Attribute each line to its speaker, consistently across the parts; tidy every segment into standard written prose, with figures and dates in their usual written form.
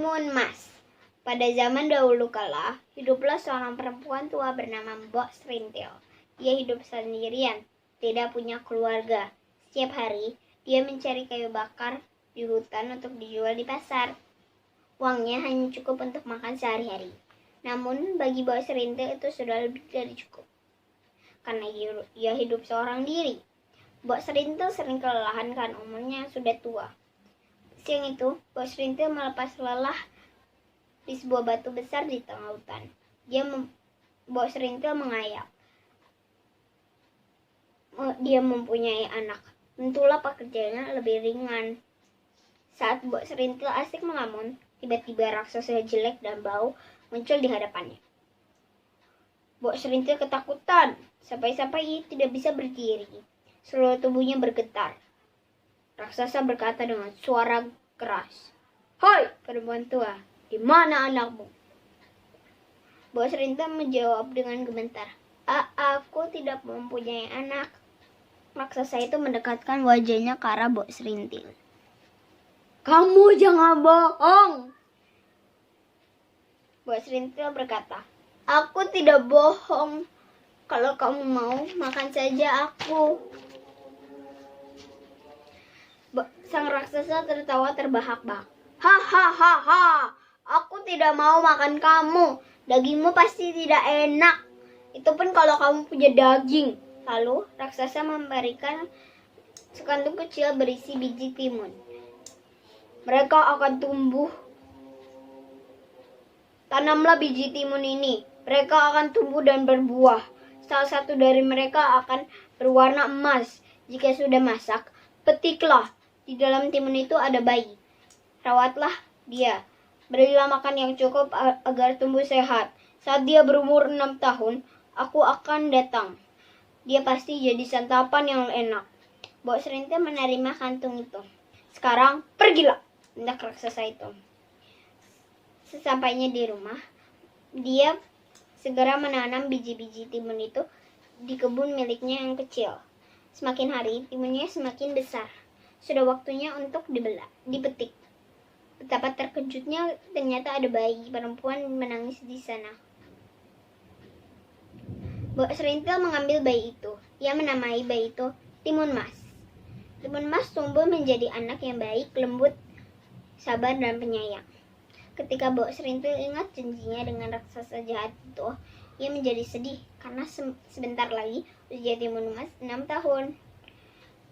Speaker 1: Timun Mas. Pada zaman dahulu kala, hiduplah seorang perempuan tua bernama Mbok Serintil. Dia hidup sendirian, tidak punya keluarga. Setiap hari, dia mencari kayu bakar di hutan untuk dijual di pasar. Uangnya hanya cukup untuk makan sehari-hari. Namun, bagi Mbok Serintil itu sudah lebih dari cukup. Karena ia hidup seorang diri. Mbok Serintil sering kelelahan karena umurnya yang sudah tua. Siang itu, Mbok Serintil melepas lelah di sebuah batu besar di tengah hutan. Mbok Serintil mengayap. Dia mempunyai anak. Tentulah pekerjaannya lebih ringan. Saat Mbok Serintil asik melamun, tiba-tiba raksasa jelek dan bau muncul di hadapannya. Mbok Serintil ketakutan, sampai-sampai ia tidak bisa berdiri. Seluruh tubuhnya bergetar. Raksasa berkata dengan suara keras, "Hai, perempuan tua, di mana anakmu?" Mbok Serintil menjawab dengan gemetar, "Aku tidak mempunyai anak." Raksasa itu mendekatkan wajahnya ke arah Mbok Serintil. "Kamu jangan bohong!" Mbok Serintil berkata, "Aku tidak bohong. Kalau kamu mau, makan saja aku." Sang raksasa tertawa terbahak-bahak. "Hahaha, aku tidak mau makan kamu. Dagingmu pasti tidak enak. Itu pun kalau kamu punya daging." Lalu raksasa memberikan sekantung kecil berisi biji timun. "Mereka akan tumbuh. Tanamlah biji timun ini. Mereka akan tumbuh dan berbuah. Salah satu dari mereka akan berwarna emas. Jika sudah masak, petiklah. Di dalam timun itu ada bayi. Rawatlah dia. Berilah makan yang cukup agar tumbuh sehat. Saat dia berumur 6 tahun, aku akan datang. Dia pasti jadi santapan yang enak." Mbok Serintil menerima kantung itu. "Sekarang pergilah," hendak raksasa itu. Sesampainya di rumah, dia segera menanam biji-biji timun itu di kebun miliknya yang kecil. Semakin hari, timunnya semakin besar. Sudah waktunya untuk dipetik. Betapa terkejutnya, ternyata ada bayi perempuan menangis di sana. Mbok Serintil mengambil bayi itu. Ia menamai bayi itu Timun Mas. Timun Mas tumbuh menjadi anak yang baik, lembut, sabar, dan penyayang. Ketika Mbok Serintil ingat janjinya dengan raksasa jahat itu, ia menjadi sedih karena sebentar lagi usia Timun Mas 6 tahun.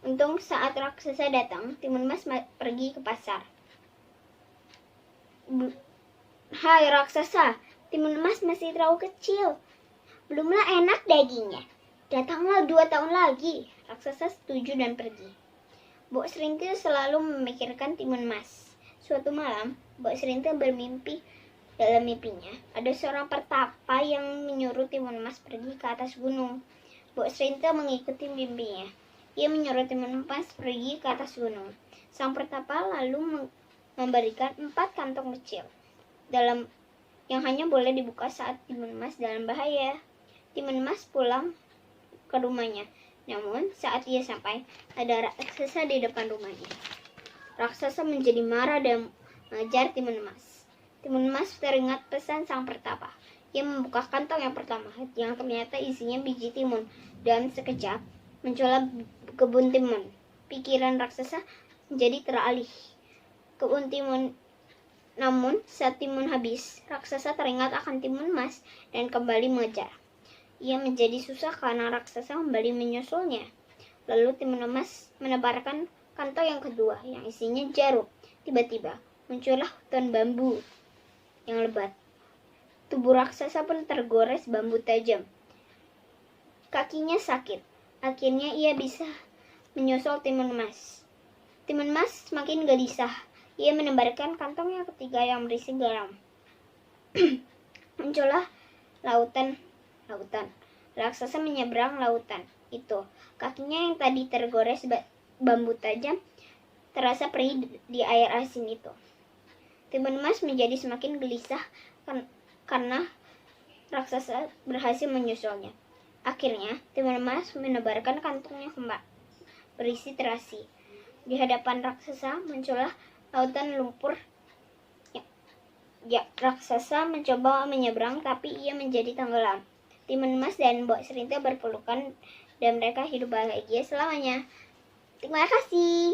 Speaker 1: Untung saat raksasa datang, Timun Mas pergi ke pasar. "Hai raksasa, Timun Mas masih terlalu kecil. Belumlah enak dagingnya. Datanglah 2 tahun lagi." Raksasa setuju dan pergi. Mbok Serintil selalu memikirkan Timun Mas. Suatu malam, Mbok Serintil bermimpi. Dalam mimpinya, ada seorang pertapa yang menyuruh Timun Mas pergi ke atas gunung. Mbok Serintil mengikuti mimpinya. Ia menyuruh Timun Mas pergi ke atas gunung. Sang pertapa lalu memberikan 4 kantong kecil dalam yang hanya boleh dibuka saat Timun Mas dalam bahaya. Timun Mas pulang ke rumahnya. Namun saat ia sampai, ada raksasa di depan rumahnya. Raksasa menjadi marah dan mengejar Timun Mas. Timun Mas teringat pesan sang pertapa. Ia membuka kantong yang pertama, yang ternyata isinya biji timun, dan sekejap muncullah kebun timun. Pikiran raksasa menjadi teralih kebun timun. Namun saat timun habis, raksasa teringat akan Timun Mas dan kembali mengejar. Ia menjadi susah karena raksasa kembali menyusulnya. Lalu Timun Mas menebarkan kantong yang kedua yang isinya jarum. Tiba-tiba muncullah hutan bambu yang lebat. Tubuh raksasa pun tergores bambu tajam. Kakinya sakit. Akhirnya ia bisa menyusul Timun Mas. Timun Mas semakin gelisah. Ia menebarkan kantong yang ketiga yang berisi garam. Muncullah lautan. Raksasa menyeberang lautan itu. Kakinya yang tadi tergores bambu tajam terasa perih di air asin itu. Timun Mas menjadi semakin gelisah karena raksasa berhasil menyusulnya. Akhirnya, Timun Mas menebarkan kantongnya berisi terasi. Di hadapan raksasa muncullah lautan lumpur Ya, raksasa mencoba menyeberang, tapi ia menjadi tenggelam. Timun Emas dan Mbok Serintil berpelukan dan mereka hidup bahagia selamanya. Terima kasih.